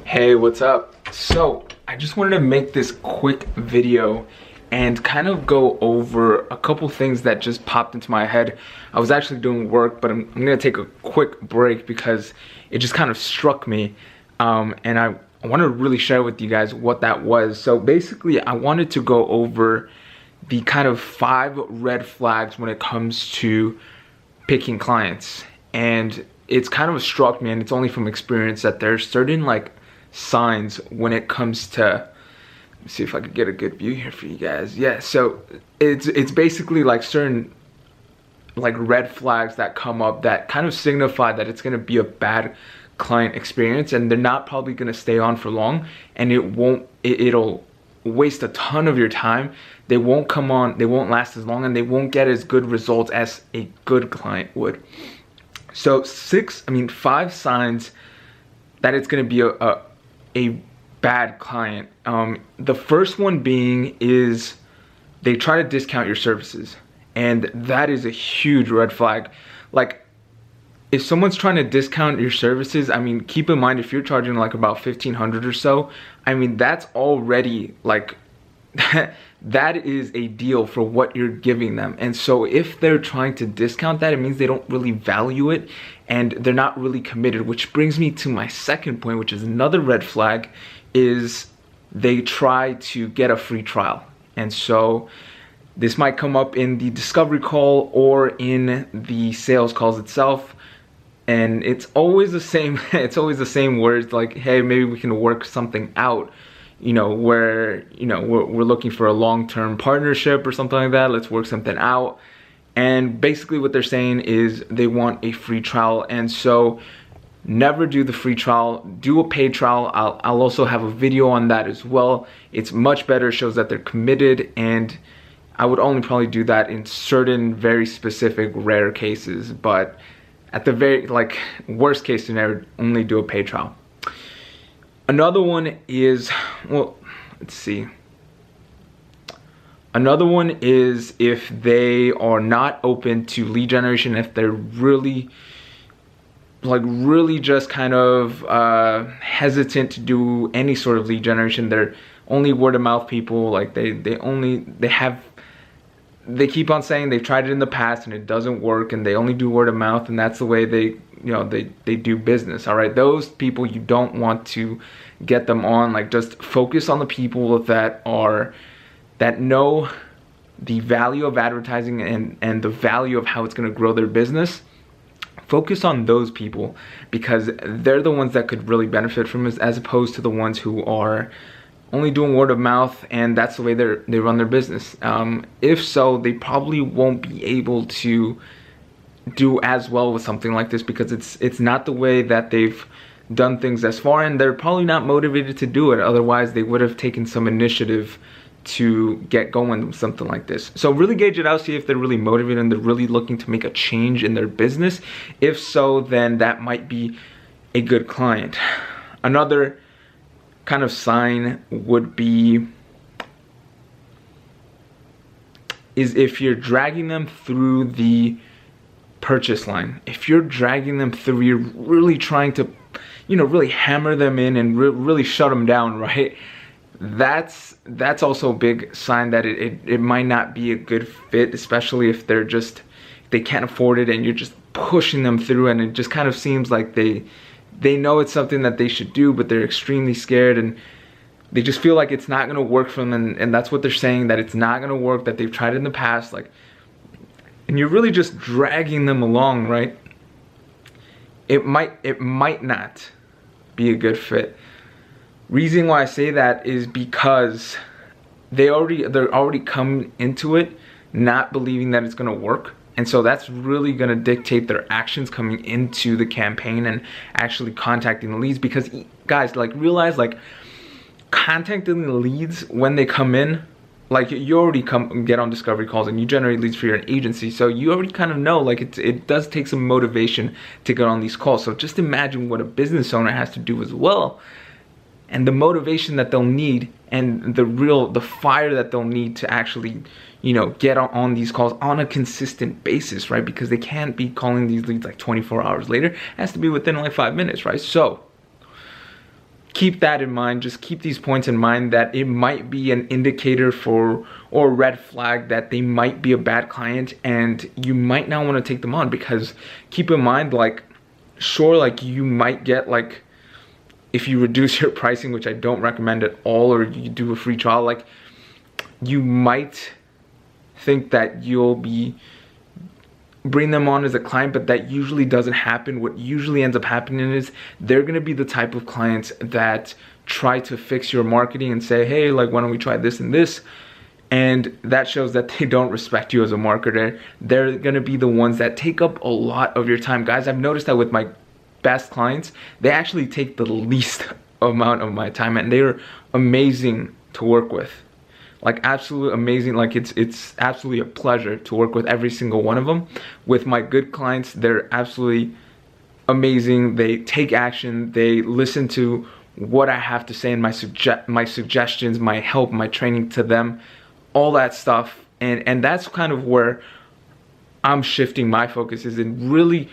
Hey, what's up? So I just wanted to make this quick video and kind of go over a couple things that just popped into my head. I was actually doing work, but I'm gonna take a quick break because it just kind of struck me, and I want to really share with you guys what that was. So basically, I wanted to go over the kind of 5 red flags when it comes to picking clients, and it's kind of struck me, and it's only from experience, that there's certain signs when it comes to, let me see if I could get a good view here for you guys. Yeah, so it's basically like certain red flags that come up that kind of signify that it's going to be a bad client experience, and they're not probably going to stay on for long, and it'll waste a ton of your time. They won't come on, they won't last as long, and they won't get as good results as a good client would. So 5 signs that it's going to be a bad client. The first one being is they try to discount your services, and that is a huge red flag. Like, if someone's trying to discount your services, I mean, keep in mind, if you're charging like about $1,500 or so, I mean, that's already like that is a deal for what you're giving them. And so if they're trying to discount that, it means they don't really value it and they're not really committed. Which brings me to my second point, which is another red flag, is they try to get a free trial. And so this might come up in the discovery call or in the sales calls itself, and it's always the same it's always the same words, like, hey, maybe we can work something out, where we're looking for a long-term partnership or something like that. Let's work something out. And basically what they're saying is they want a free trial. And so never do the free trial, do a paid trial. I'll also have a video on that as well. It's much better, shows that they're committed, and I would only probably do that in certain very specific rare cases, but at the very worst case scenario, only do a paid trial. Another one is, well, let's see. Another one is if they are not open to lead generation, if they're really just kind of hesitant to do any sort of lead generation. They're only word of mouth people. Like they keep on saying they've tried it in the past and it doesn't work, and they only do word of mouth, and that's the way they do business. All right, those people, you don't want to get them on. Like, just focus on the people that know the value of advertising and the value of how it's going to grow their business. Focus on those people, because they're the ones that could really benefit from this, as opposed to the ones who are only doing word of mouth and that's the way they run their business. If so, they probably won't be able to do as well with something like this, because it's not the way that they've done things as far, and they're probably not motivated to do it. Otherwise, they would have taken some initiative to get going with something like this. So really gauge it out, see if they're really motivated and they're really looking to make a change in their business. If so, then that might be a good client. Another kind of sign would be is if you're dragging them through the purchase line. If you're dragging them through, you're really trying to really hammer them in and really shut them down, right? That's also a big sign that it might not be a good fit, especially if they can't afford it and you're just pushing them through, and it just kind of seems like they know it's something that they should do, but they're extremely scared and they just feel like it's not going to work for them, and that's what they're saying, that it's not going to work, that they've tried it in the past, and you're really just dragging them along, right? It might not be a good fit. Reason why I say that is because they're already coming into it not believing that it's going to work. And so that's really going to dictate their actions coming into the campaign and actually contacting the leads. Because guys, realize, contacting the leads when they come in, you already get on discovery calls and you generate leads for your agency. So you already kind of know, it does take some motivation to get on these calls. So just imagine what a business owner has to do as well, and the motivation that they'll need, and the fire that they'll need to actually, get on these calls on a consistent basis, right? Because they can't be calling these leads 24 hours later. It has to be within 5 minutes, right? So keep that in mind. Just keep these points in mind, that it might be an indicator for, or a red flag that they might be a bad client and you might not want to take them on. Because keep in mind, like, sure, like you might get, like, if you reduce your pricing, which I don't recommend at all, or you do a free trial, like, you might think that you'll be bring them on as a client, but that usually doesn't happen. What usually ends up happening is they're going to be the type of clients that try to fix your marketing and say, hey, like, why don't we try this and this? And that shows that they don't respect you as a marketer. They're going to be the ones that take up a lot of your time. Guys, I've noticed that with my best clients, they actually take the least amount of my time, and they're amazing to work with. Like, absolutely amazing. Like, it's absolutely a pleasure to work with every single one of them. With my good clients, they're absolutely amazing. They take action. They listen to what I have to say and my suggestions, my help, my training to them, all that stuff. And that's kind of where I'm shifting my focus, is in really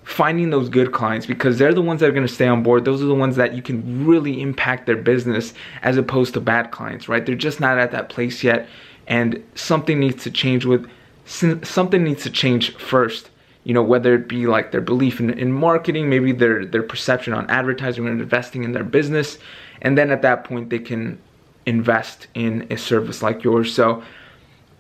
finding those good clients, because they're the ones that are going to stay on board. Those are the ones that you can really impact their business, as opposed to bad clients, right? They're just not at that place yet, and something needs to change first, you know, whether it be like their belief in marketing, maybe their perception on advertising and investing in their business, and then at that point they can invest in a service like yours. So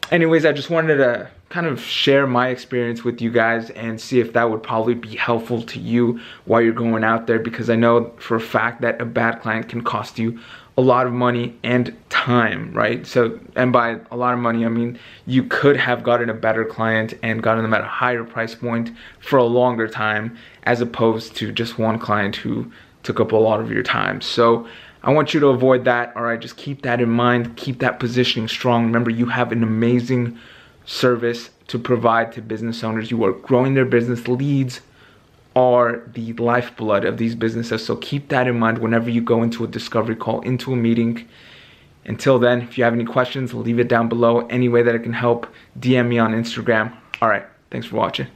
anyways, I just wanted to kind of share my experience with you guys and see if that would probably be helpful to you while you're going out there, because I know for a fact that a bad client can cost you a lot of money and time, right? So, and by a lot of money, I mean you could have gotten a better client and gotten them at a higher price point for a longer time, as opposed to just one client who took up a lot of your time. So I want you to avoid that. All right, just keep that in mind. Keep that positioning strong. Remember, you have an amazing service to provide to business owners. You are growing their business. Leads are the lifeblood of these businesses. So keep that in mind whenever you go into a discovery call, into a meeting. Until then, if you have any questions, leave it down below. Any way that I can help, DM me on Instagram. All right, thanks for watching.